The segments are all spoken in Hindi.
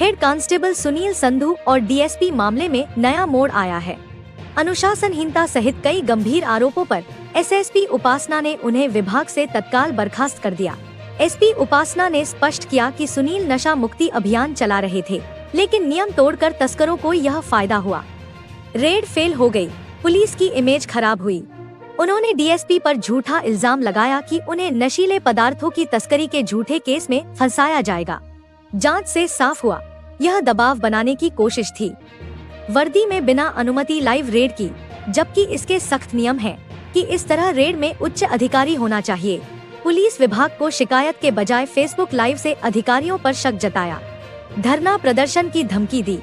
हेड कांस्टेबल सुनील संधू और डीएसपी मामले में नया मोड़ आया है। अनुशासनहीनता सहित कई गंभीर आरोपों पर एसएसपी उपासना ने उन्हें विभाग से तत्काल बर्खास्त कर दिया। एसपी उपासना ने स्पष्ट किया कि सुनील नशा मुक्ति अभियान चला रहे थे, लेकिन नियम तोड़कर तस्करों को यह फायदा हुआ। रेड फेल हो गई, पुलिस की इमेज खराब हुई। उन्होंने डीएसपी पर झूठा इल्जाम लगाया कि उन्हें नशीले पदार्थों की तस्करी के झूठे केस में फंसाया जाएगा। जांच से साफ हुआ, यह दबाव बनाने की कोशिश थी। वर्दी में बिना अनुमति लाइव रेड की, जबकि इसके सख्त नियम हैं कि इस तरह रेड में उच्च अधिकारी होना चाहिए। पुलिस विभाग को शिकायत के बजाय फेसबुक लाइव से अधिकारियों पर शक जताया। धरना प्रदर्शन की धमकी दी।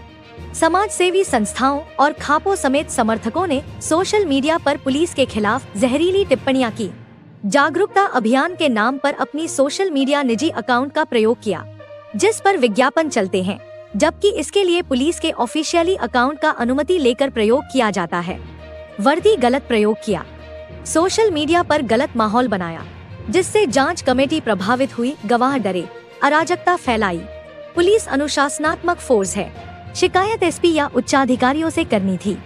समाज सेवी संस्थाओं और खापों समेत समर्थकों ने सोशल मीडिया पर पुलिस के खिलाफ जहरीली टिप्पणियां की। जागरूकता अभियान के नाम पर अपनी सोशल मीडिया निजी अकाउंट का प्रयोग किया, जिस पर विज्ञापन चलते हैं, जबकि इसके लिए पुलिस के ऑफिशियली अकाउंट का अनुमति लेकर प्रयोग किया जाता है। वर्दी गलत प्रयोग किया, सोशल मीडिया पर गलत माहौल बनाया, जिससे जांच कमेटी प्रभावित हुई। गवाह डरे, अराजकता फैलाई। पुलिस अनुशासनात्मक फोर्स है, शिकायत एसपी या उच्चाधिकारियों से करनी थी।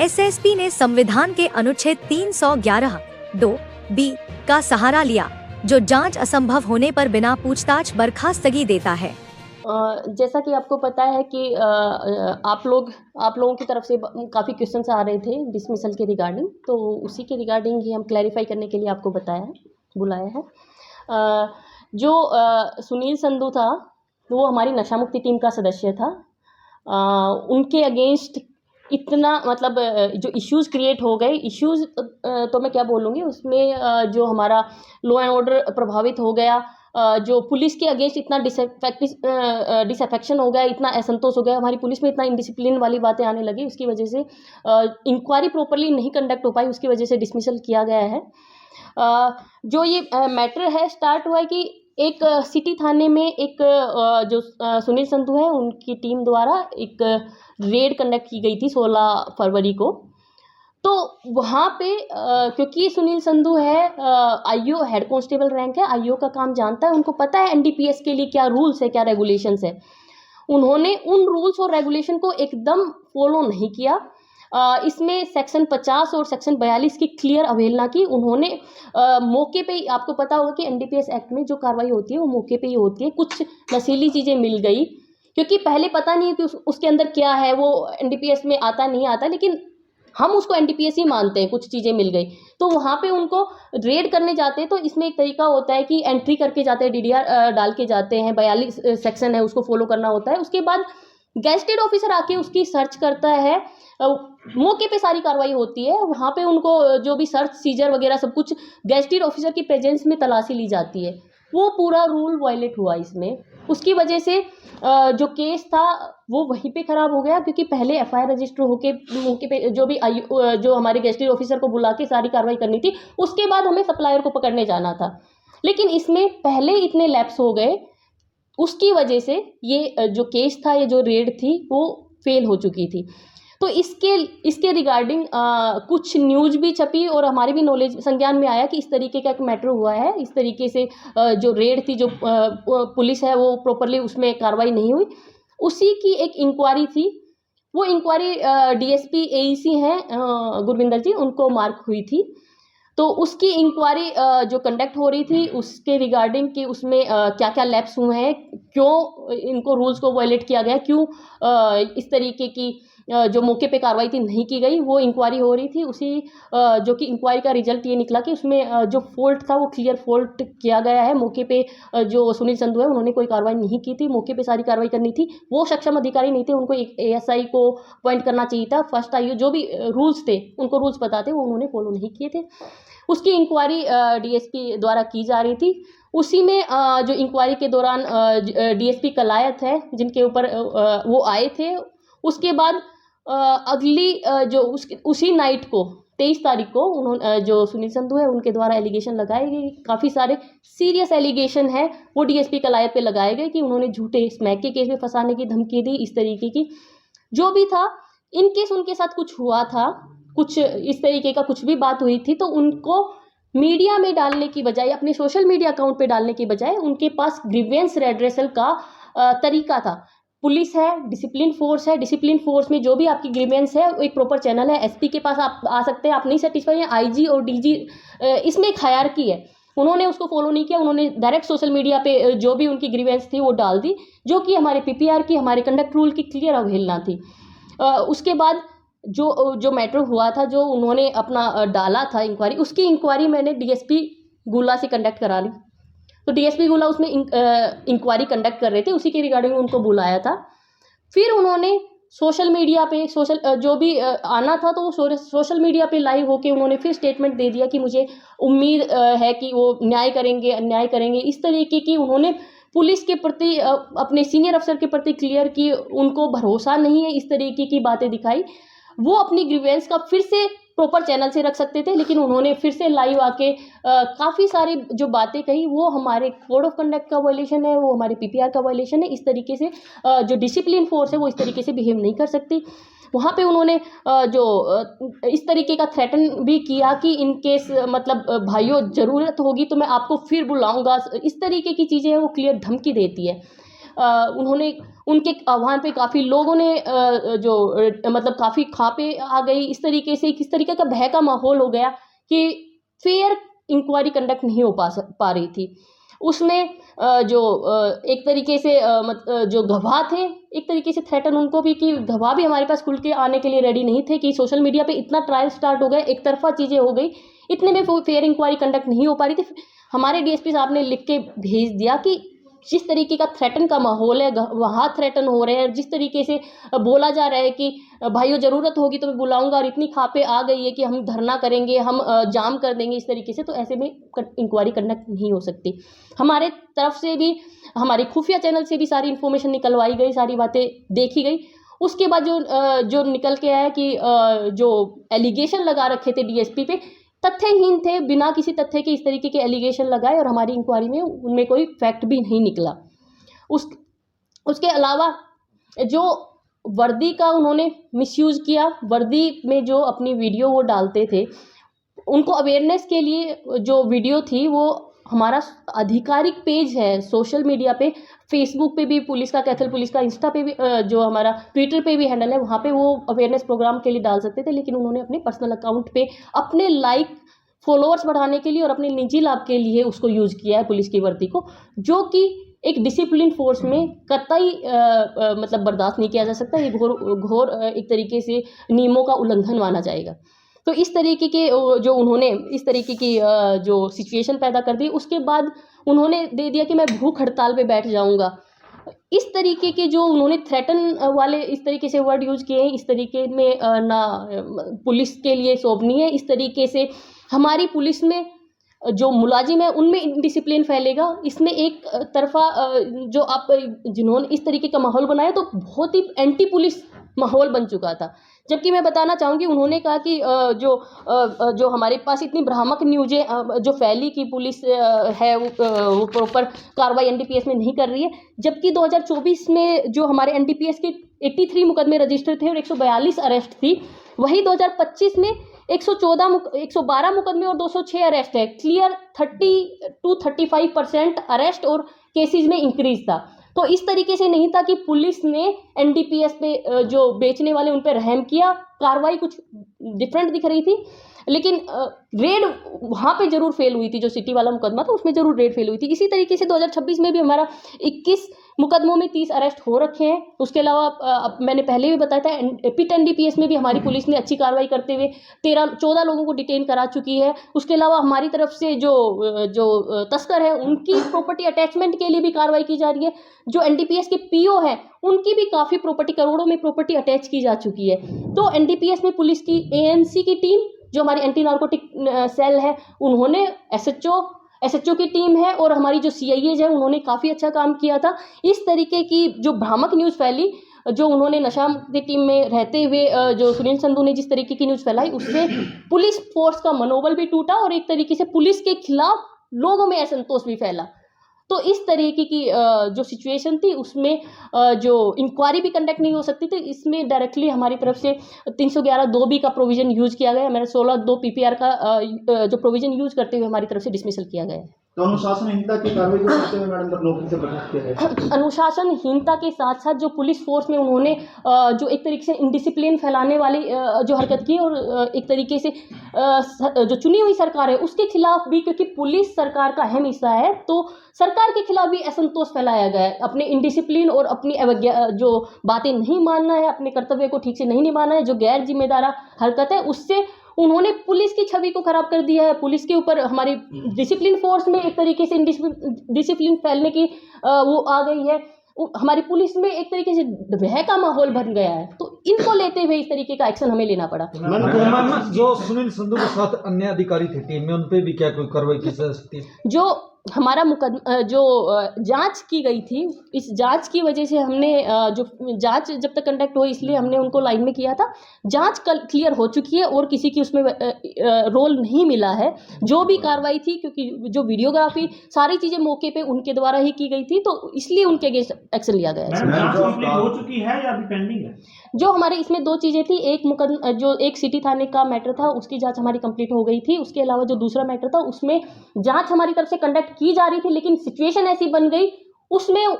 एसएसपी ने संविधान के अनुच्छेद 311(2)(b) का सहारा लिया, जो जांच असंभव होने पर बिना पूछताछ बर्खास्तगी देता है। जैसा कि आपको पता है कि आप लोगों की तरफ से काफ़ी क्वेश्चंस आ रहे थे डिसमिसल के रिगार्डिंग, तो उसी के रिगार्डिंग ही हम क्लैरिफाई करने के लिए आपको बुलाया है। जो सुनील संधू था, वो हमारी नशा मुक्ति टीम का सदस्य था। उनके अगेंस्ट इतना मतलब जो इश्यूज़ क्रिएट हो गए, इश्यूज़ तो मैं क्या बोलूँगी, उसमें जो हमारा लॉ एंड ऑर्डर प्रभावित हो गया, जो पुलिस के अगेंस्ट इतना डिसअफेक्शन हो गया, इतना असंतोष हो गया, हमारी पुलिस में इतना इनडिसिप्लिन वाली बातें आने लगी, उसकी वजह से इंक्वायरी प्रॉपरली नहीं कंडक्ट हो पाई, उसकी वजह से डिसमिसल किया गया है। जो ये मैटर है स्टार्ट हुआ है कि एक सिटी थाने में एक जो सुनील संधू है, उनकी टीम द्वारा एक रेड कंडक्ट की गई थी 16 फरवरी को। तो वहाँ पे क्योंकि सुनील संधू है आईओ, हेड कांस्टेबल रैंक है, आईओ का काम जानता है, उनको पता है एनडीपीएस के लिए क्या रूल्स है, क्या रेगुलेशंस है। उन्होंने उन रूल्स और रेगुलेशन को एकदम फॉलो नहीं किया। इसमें सेक्शन 50 और सेक्शन 42 की क्लियर अवहेलना की। उन्होंने मौके पे ही, आपको पता होगा कि एनडीपीएस एक्ट में जो कार्रवाई होती है वो मौके पे ही होती है। कुछ नशीली चीज़ें मिल गई, क्योंकि पहले पता नहीं कि उसके अंदर क्या है, वो एनडीपीएस में आता नहीं आता, लेकिन हम उसको एनडीपीएस ही मानते हैं। कुछ चीज़ें मिल गई तो वहाँ पे उनको रेड करने जाते हैं, तो इसमें एक तरीका होता है कि एंट्री करके जाते हैं, डीडीआर डाल के जाते हैं, 42 सेक्शन है उसको फॉलो करना होता है। उसके बाद गेस्टेड ऑफिसर आके उसकी सर्च करता है, मौके पे सारी कार्रवाई होती है। वहाँ पे उनको जो भी सर्च सीजर वगैरह सब कुछ गेस्टेड ऑफिसर की प्रेजेंस में तलाशी ली जाती है। वो पूरा रूल वायलेट हुआ इसमें। उसकी वजह से जो केस था वो वहीं पे ख़राब हो गया, क्योंकि पहले एफआईआर रजिस्टर होके मौके पे जो हमारे गेस्टेड ऑफिसर को बुला के सारी कार्रवाई करनी थी, उसके बाद हमें सप्लायर को पकड़ने जाना था। लेकिन इसमें पहले इतने लैप्स हो गए, उसकी वजह से ये जो केस था, ये जो रेड थी, वो फेल हो चुकी थी। तो इसके रिगार्डिंग कुछ न्यूज़ भी छपी और हमारे भी नॉलेज संज्ञान में आया कि इस तरीके का एक मैटर हुआ है। इस तरीके से जो रेड थी, जो पुलिस है वो प्रॉपरली उसमें कार्रवाई नहीं हुई। उसी की एक इंक्वायरी थी, वो इंक्वायरी डीएसपी एईसी हैं गुरविंदर जी, उनको मार्क हुई थी। तो उसकी इंक्वायरी जो कंडक्ट हो रही थी, उसके रिगार्डिंग कि उसमें क्या क्या लैप्स हुए हैं, क्यों इनको रूल्स को वायलेट किया गया, क्यों इस तरीके की जो मौके पे कार्रवाई थी नहीं की गई, वो इंक्वायरी हो रही थी। उसी जो कि इंक्वायरी का रिजल्ट ये निकला कि उसमें जो फॉल्ट था वो क्लियर फॉल्ट किया गया है। मौके पे जो सुनील संधू है उन्होंने कोई कार्रवाई नहीं की थी, मौके पे सारी कार्रवाई करनी थी, वो सक्षम अधिकारी नहीं थे, उनको एक एएसआई को अपॉइंट करना चाहिए था। फर्स्ट आईओ जो भी रूल्स थे, उनको रूल्स पता थे, वो उन्होंने फॉलो नहीं किए थे। उसकी इंक्वायरी डीएसपी द्वारा की जा रही थी। उसी में जो इंक्वायरी के दौरान डीएसपी कलायत है, जिनके ऊपर वो आए थे। उसके बाद अगली जो उसी नाइट को 23 तारीख को उन्होंने जो सुनील संधू है उनके द्वारा एलिगेशन लगाए गए, काफ़ी सारे सीरियस एलिगेशन है वो डीएसपी कलायत पे लगाए गए कि उन्होंने झूठे स्मैक के केस में फंसाने की धमकी दी। इस तरीके की जो भी था, इन केस उनके साथ कुछ हुआ था, कुछ इस तरीके का कुछ भी बात हुई थी, तो उनको मीडिया में डालने की बजाय, अपने सोशल मीडिया अकाउंट पे डालने की बजाय, उनके पास ग्रीवेंस रेड्रेसल का तरीका था। पुलिस है, डिसिप्लिन फोर्स है, डिसिप्लिन फोर्स में जो भी आपकी ग्रीवेंस है वो एक प्रॉपर चैनल है, एसपी के पास आप आ सकते हैं, आप नहीं सेटिस्फाई हैं, आईजी और डीजी, इसमें एक हायरार्की है, उन्होंने उसको फॉलो नहीं किया, उन्होंने डायरेक्ट सोशल मीडिया पे जो भी उनकी ग्रीवेंस थी वो डाल दी, जो कि हमारे पीपीआर की, हमारे कंडक्ट रूल की क्लियर अवहेलना थी। उसके बाद जो मैटर हुआ था, जो उन्होंने अपना डाला था इंक्वायरी, उसकी इंक्वायरी मैंने डीएसपी गुला से कंडक्ट करा ली। तो डीएसपी गुला उसमें इंक्वायरी कंडक्ट कर रहे थे, उसी के रिगार्डिंग उनको बुलाया था। फिर उन्होंने सोशल मीडिया पे जो भी आना था तो वो सोशल मीडिया पे लाइव होके उन्होंने फिर स्टेटमेंट दे दिया कि मुझे उम्मीद है कि वो न्याय करेंगे, अन्याय करेंगे, इस तरीके की उन्होंने पुलिस के प्रति अपने सीनियर अफसर के प्रति क्लियर की उनको भरोसा नहीं है, इस तरीके की बातें दिखाई। वो अपनी ग्रीवेंस का फिर से प्रॉपर चैनल से रख सकते थे, लेकिन उन्होंने फिर से लाइव आके काफ़ी सारी जो बातें कही वो हमारे कोड ऑफ कंडक्ट का वायलेशन है, वो हमारे पीपीआर का वायलेशन है। इस तरीके से जो डिसिप्लिन फोर्स है वो इस तरीके से बिहेव नहीं कर सकती। वहाँ पे उन्होंने इस तरीके का थ्रेटन भी किया कि इन केस मतलब भाइयों ज़रूरत होगी तो मैं आपको फिर बुलाऊंगा, इस तरीके की चीज़ें वो क्लियर धमकी देती है। उन्होंने उनके आह्वान पे काफ़ी लोगों ने मतलब काफ़ी खापे आ गई, इस तरीके से किस तरीके का भय का माहौल हो गया कि फेयर इंक्वायरी कंडक्ट नहीं हो पा रही थी। उसमें एक तरीके से जो गवाह थे, एक तरीके से थ्रेटन उनको भी कि गवाह भी हमारे पास खुल के आने के लिए रेडी नहीं थे, कि सोशल मीडिया पे इतना ट्रायल स्टार्ट हो गया, एक तरफा चीज़ें हो गई, इतने में फेयर इंक्वायरी कंडक्ट नहीं हो पा रही थी। हमारे डीएसपी साहब ने लिख के भेज दिया कि जिस तरीके का थ्रेटन का माहौल है, वहाँ थ्रेटन हो रहे हैं, जिस तरीके से बोला जा रहा है कि भाइयों ज़रूरत होगी तो मैं बुलाऊंगा, और इतनी खापे आ गई है कि हम धरना करेंगे, हम जाम कर देंगे, इस तरीके से, तो ऐसे में इंक्वायरी कंडक्ट नहीं हो सकती। हमारे तरफ से भी, हमारी खुफिया चैनल से भी सारी इन्फॉर्मेशन निकलवाई गई, सारी बातें देखी गई। उसके बाद जो निकल के आया कि जो एलिगेशन लगा रखे थे डीएसपी पे तथ्यहीन थे, बिना किसी तथ्य के इस तरीके के एलिगेशन लगाए, और हमारी इंक्वायरी में उनमें कोई फैक्ट भी नहीं निकला। उसके अलावा जो वर्दी का उन्होंने मिसयूज़ किया, वर्दी में जो अपनी वीडियो वो डालते थे, उनको अवेयरनेस के लिए जो वीडियो थी वो हमारा आधिकारिक पेज है सोशल मीडिया पे, फेसबुक पे भी पुलिस का, कैथल पुलिस का, इंस्टा पे भी, जो हमारा ट्विटर पे भी हैंडल है, वहाँ पे वो अवेयरनेस प्रोग्राम के लिए डाल सकते थे, लेकिन उन्होंने अपने पर्सनल अकाउंट पे अपने लाइक फॉलोअर्स बढ़ाने के लिए और अपने निजी लाभ के लिए उसको यूज़ किया है पुलिस की वर्दी को, जो कि एक डिसिप्लिन फोर्स में कतई मतलब बर्दाश्त नहीं किया जा सकता। ये घोर एक तरीके से नियमों का उल्लंघन माना जाएगा। तो इस तरीके के जो उन्होंने इस तरीके की जो सिचुएशन पैदा कर दी, उसके बाद उन्होंने दे दिया कि मैं भूख हड़ताल पे बैठ जाऊंगा। इस तरीके के जो उन्होंने थ्रेटन वाले इस तरीके से वर्ड यूज़ किए हैं, इस तरीके में ना पुलिस के लिए शोभनीय है। इस तरीके से हमारी पुलिस में जो मुलाजिम है उनमें इंडिसिप्लिन फैलेगा। इसमें एक तरफा जो आप जिन्होंने इस तरीके का माहौल बनाया तो बहुत ही एंटी पुलिस माहौल बन चुका था। जबकि मैं बताना चाहूँगी, उन्होंने कहा कि जो हमारे पास इतनी भ्रामक न्यूज़ें जो फैली कि पुलिस है वो प्रॉपर कार्रवाई एनडीपीएस में नहीं कर रही है, जबकि 2024 में जो हमारे एनडीपीएस के 83 मुकदमे रजिस्टर थे और 142 अरेस्ट थी, वही 2025 में 112 मुकदमे और 206 अरेस्ट है। क्लियर 30 to 35% अरेस्ट और केसेस में इंक्रीज था। तो इस तरीके से नहीं था कि पुलिस ने एनडीपीएस पे जो बेचने वाले उन पर रहम किया, कार्रवाई कुछ डिफरेंट दिख रही थी, लेकिन रेड वहाँ पे जरूर फेल हुई थी। जो सिटी वाला मुकदमा था उसमें जरूर रेड फेल हुई थी। इसी तरीके से 2026 में भी हमारा 21 मुकदमों में 30 अरेस्ट हो रखे हैं। उसके अलावा मैंने पहले भी बताया था, पिट एनडीपीएस में भी हमारी पुलिस ने अच्छी कार्रवाई करते हुए 14 लोगों को डिटेन करा चुकी है। उसके अलावा हमारी तरफ से जो तस्कर है उनकी प्रॉपर्टी अटैचमेंट के लिए भी कार्रवाई की जा रही है। जो एनडीपीएस के पीओ हैं उनकी भी काफ़ी प्रॉपर्टी, करोड़ों में प्रॉपर्टी अटैच की जा चुकी है। तो एनडीपीएस में पुलिस की एएनसी की टीम, जो हमारी एंटी नार्कोटिक सेल है, उन्होंने एसएचओ की टीम है, और हमारी जो सीआईएज है उन्होंने काफ़ी अच्छा काम किया था। इस तरीके की जो भ्रामक न्यूज़ फैली, जो उन्होंने नशा मुक्ति टीम में रहते हुए जो सुनील संधू ने जिस तरीके की न्यूज़ फैलाई, उससे पुलिस फोर्स का मनोबल भी टूटा और एक तरीके से पुलिस के खिलाफ लोगों में असंतोष भी फैला। तो इस तरीके की जो सिचुएशन थी उसमें जो इंक्वायरी भी कंडक्ट नहीं हो सकती थी। इसमें डायरेक्टली हमारी तरफ से 311(2)B का प्रोविज़न यूज़ किया गया है। मेरा 16(2) पीपीआर का जो प्रोविज़न यूज़ करते हुए हमारी तरफ से डिसमिसल किया गया है। तो अनुशासनहीनता की कार्रवाई को करते हुए मैडम पर नौकरी से बर्खास्त किया गया। अनुशासनहीनता के साथ साथ जो पुलिस फोर्स में उन्होंने जो एक तरीके से इंडिसिप्लिन फैलाने वाली जो हरकत की, और एक तरीके से जो चुनी हुई सरकार है उसके खिलाफ भी, क्योंकि पुलिस सरकार का अहम हिस्सा है, तो सरकार के खिलाफ भी असंतोष फैलाया गया है। अपने इंडिसिप्लिन और अपनी अवज्ञा जो बातें नहीं मानना है, अपने कर्तव्य को ठीक से नहीं निभाना है, जो गैर जिम्मेदार हरकत है, उससे उन्होंने पुलिस की छवि को खराब कर दिया है। पुलिस के ऊपर हमारी डिसिप्लिन फोर्स में एक तरीके से डिसिप्लिन फैलने की वो आ गई है। हमारी पुलिस में एक तरीके से भय का माहौल बन गया है, तो इनको लेते हुए इस तरीके का एक्शन हमें लेना पड़ा। जो सुनील संधू के साथ अन्य अधिकारी थे टीम में, उन पे भी क्या कोई कार्रवाई की जा सकती है? जो हमारा जो जांच की गई थी, इस जांच की वजह से हमने जो जांच जब तक कंडक्ट हुई, इसलिए हमने उनको लाइन में किया था। जांच कल क्लियर हो चुकी है और किसी की उसमें रोल नहीं मिला है। जो भी कार्रवाई थी, क्योंकि जो वीडियोग्राफी सारी चीज़ें मौके पे उनके द्वारा ही की गई थी, तो इसलिए उनके अगेंस्ट एक्शन लिया गया है। हो चुकी है या अभी पेंडिंग है? जो हमारे इसमें दो चीज़ें थी, जो एक सिटी थाने का मैटर था उसकी जांच हमारी कंप्लीट हो गई थी। उसके अलावा जो दूसरा मैटर था उसमें जांच हमारी तरफ से कंडक्ट की जा रही थी, लेकिन सिचुएशन ऐसी बन गई, उसमें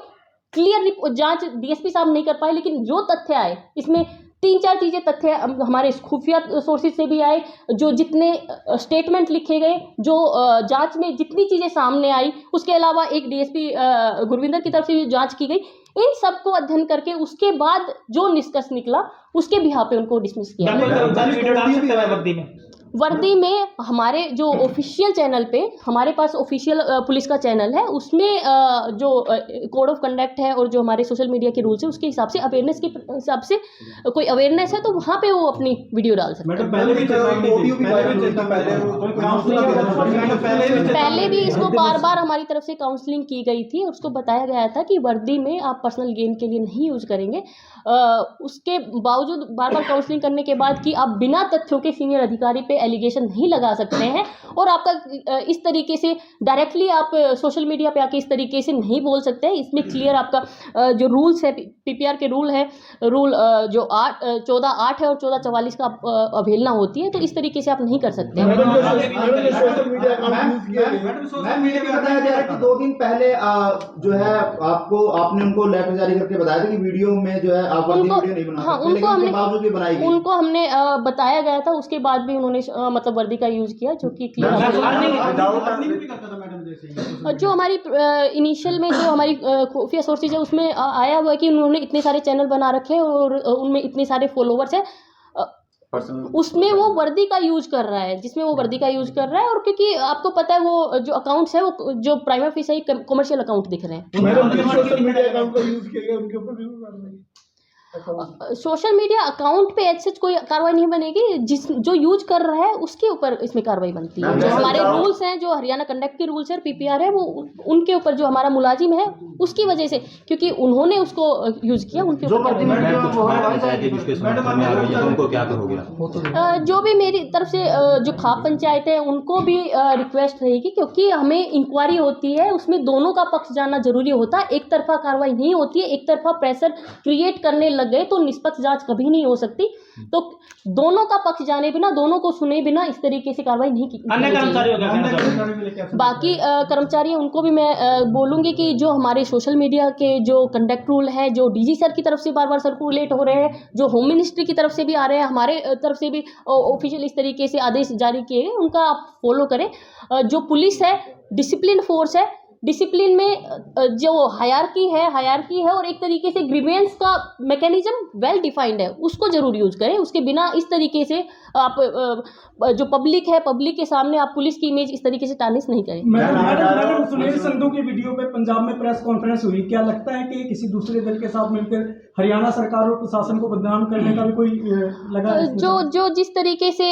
क्लियर जांच डीएसपी साहब नहीं कर पाए। लेकिन जो तथ्य आए, इसमें 3-4 चीज़ें तथ्य हमारे खुफिया सोर्सेज से भी आए, जो जितने स्टेटमेंट लिखे गए, जो जांच में जितनी चीज़ें सामने आई, उसके अलावा एक डीएसपी गुरविंदर की तरफ से जांच की गई, इन सबको अध्ययन करके उसके बाद जो निष्कर्ष निकला उसके बिहार पे उनको डिसमिस किया। वर्दी में हमारे जो ऑफिशियल चैनल पे, हमारे पास ऑफिशियल पुलिस का चैनल है, उसमें जो कोड ऑफ कंडक्ट है और जो हमारे सोशल मीडिया के रूल्स है उसके हिसाब से, अवेयरनेस के हिसाब से कोई अवेयरनेस है तो वहाँ पे वो अपनी वीडियो डाल सकते हैं। पहले भी इसको बार बार हमारी तरफ से काउंसलिंग की गई थी और उसको बताया गया था कि वर्दी में आप पर्सनल गेन के लिए नहीं यूज करेंगे। उसके बावजूद बार बार काउंसलिंग करने के बाद कि आप बिना तथ्यों के सीनियर अधिकारी पे एलिगेशन नहीं लगा सकते हैं, और आपका इस तरीके से डायरेक्टली आप सोशल मीडिया पे आके इस तरीके से नहीं बोल सकते हैं। इसमें क्लियर आपका जो रूल्स है, पीपीआर के रूल है, रूल जो 14(8) है और 14(44) का अवहेलना होती है, तो इस तरीके से आप नहीं कर सकते। बताया जा रहा है कि 2 दिन पहले जो है आपने उनको लेटर जारी करके बताया था कि वीडियो में जो है आप वीडियो नहीं बना सकते, लेकिन उसके बावजूद भी बनाई गई। उनको हमने बताया गया था, उसके बाद भी उन्होंने मतलब वर्दी का यूज किया, जो कि क्लियर। जो हमारी इनिशियल में जो हमारी खुफिया सोर्सेज है उसमें आया हुआ है कि उन्होंने इतने सारे चैनल बना रखे हैं और उनमें इतने सारे फॉलोवर्स हैं, उसमें वो वर्दी का यूज कर रहा है, जिसमें वो वर्दी का यूज कर रहा है। और क्योंकि आपको पता है वो जो अकाउंट्स है वो जो प्राइमा फेस कमर्शियल अकाउंट दिख रहे हैं। सोशल मीडिया अकाउंट पे ऐसे कोई कार्रवाई नहीं बनेगी, जो यूज कर रहा है उसके ऊपर इसमें कार्रवाई बनती है। जो हमारे रूल्स हैं, जो हरियाणा कंडक्ट के रूल्स है, पीपीआर है, वो उनके ऊपर जो हमारा मुलाजिम है उसकी वजह से, क्योंकि उन्होंने उसको यूज किया, उनके ऊपर जो भी मेरी तरफ से जो खाप पंचायत है उनको भी रिक्वेस्ट रहेगी, क्योंकि हमें इंक्वायरी होती है, उसमें दोनों का पक्ष जानना जरूरी होता है। एक तरफा कार्रवाई नहीं होती है, एक तरफा प्रेशर क्रिएट करने लग गए तो निष्पक्ष जांच कभी नहीं हो सकती। तो दोनों का पक्ष जाने बिना, दोनों को सुने बिना इस तरीके से कार्रवाई नहीं की। बाकी कर्मचारी उनको भी मैं बोलूंगी कि जो हमारे सोशल मीडिया के जो कंडक्ट रूल है, जो डीजी सर की तरफ से बार बार सर्कुलेट हो रहे हैं, जो होम मिनिस्ट्री की तरफ से भी आ रहे हैं, हमारे तरफ से भी ऑफिशियल इस तरीके से आदेश जारी किए गए, उनका आप फॉलो करें। जो पुलिस है डिसिप्लिन फोर्स है, डिसिप्लिन में जो हायरार्की है और एक तरीके से ग्रीवेंस का मैकेनिज्म वेल डिफाइंड है, उसको जरूर यूज करें। उसके बिना इस तरीके से आप जो पब्लिक है, पब्लिक के सामने आप पुलिस की इमेज इस तरीके से टार्निश नहीं करें। मैडम सुनील संधू की वीडियो पे पंजाब में प्रेस कॉन्फ्रेंस हुई, क्या लगता है कि किसी दूसरे दल के साथ मिलकर हरियाणा सरकार और प्रशासन को बदनाम करने का भी कोई लगा? जो जिस तरीके से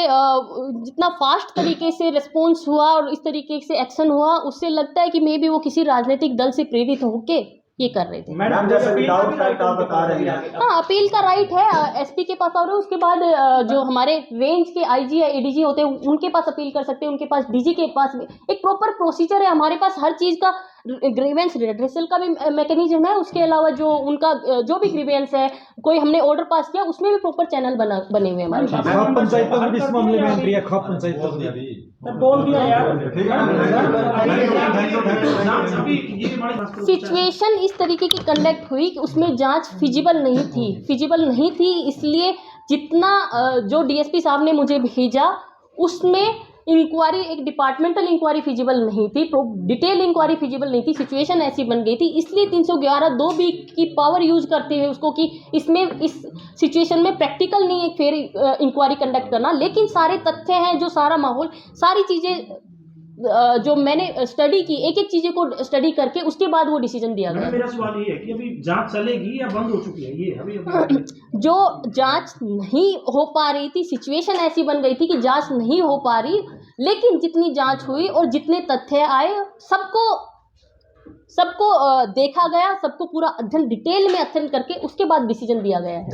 जितना फास्ट तरीके से रिस्पॉन्स हुआ और इस तरीके से एक्शन हुआ, उससे लगता है कि मे बी वो किसी राजनीतिक दल से प्रेरित होके ये कर रहे थे। मैडम जैसे विदाउट राइट आप बता रहे हैं, हाँ अपील का राइट है, एसपी के पास और उसके बाद जो हमारे रेंज के आईजी या एडीजी होते हैं उनके पास अपील कर सकते हैं, उनके पास डीजी के पास भी एक प्रॉपर प्रोसीजर है। हमारे पास हर चीज़ का ग्रीवेंस रिड्रेसल का भी मैकेनिज्म है। उसके अलावा जो उनका जो भी ग्रीवेंस है, कोई हमने ऑर्डर पास किया, उसमें भी प्रॉपर चैनल बने हुए हैं हमारे पास। खाप पंचायत तो भी इस मामले में एंट्री है, खाप पंचायत तो भी बोल दिया यार। सिचुएशन इस तरीके की कंडक्ट हुई कि उसमें जांच फिजिबल नहीं थी, इसलिए जितना जो डीएसपी साहब ने मुझे भेजा उसमें इंक्वायरी, एक डिपार्टमेंटल इंक्वायरी फिजिबल नहीं थी, डिटेल इंक्वायरी फिजिबल नहीं थी। सिचुएशन ऐसी बन गई थी, इसलिए 311(2)B की पावर यूज करते हुए उसको कि इसमें इस सिचुएशन में प्रैक्टिकल नहीं है फेयर इंक्वायरी कंडक्ट करना, लेकिन सारे तथ्य हैं, जो सारा माहौल, सारी चीज़ें जो मैंने स्टडी की, एक एक चीज़ें को स्टडी करके उसके बाद वो डिसीजन दिया गया। मेरा सवाल ये है कि अभी जांच चलेगी या बंद हो चुकी है? ये अभी जो जांच नहीं हो पा रही थी, सिचुएशन ऐसी बन गई थी कि जांच नहीं हो पा रही, लेकिन जितनी जांच हुई और जितने तथ्य आए सबको देखा गया, सबको पूरा अध्ययन, डिटेल में अध्ययन करके उसके बाद डिसीजन दिया गया है।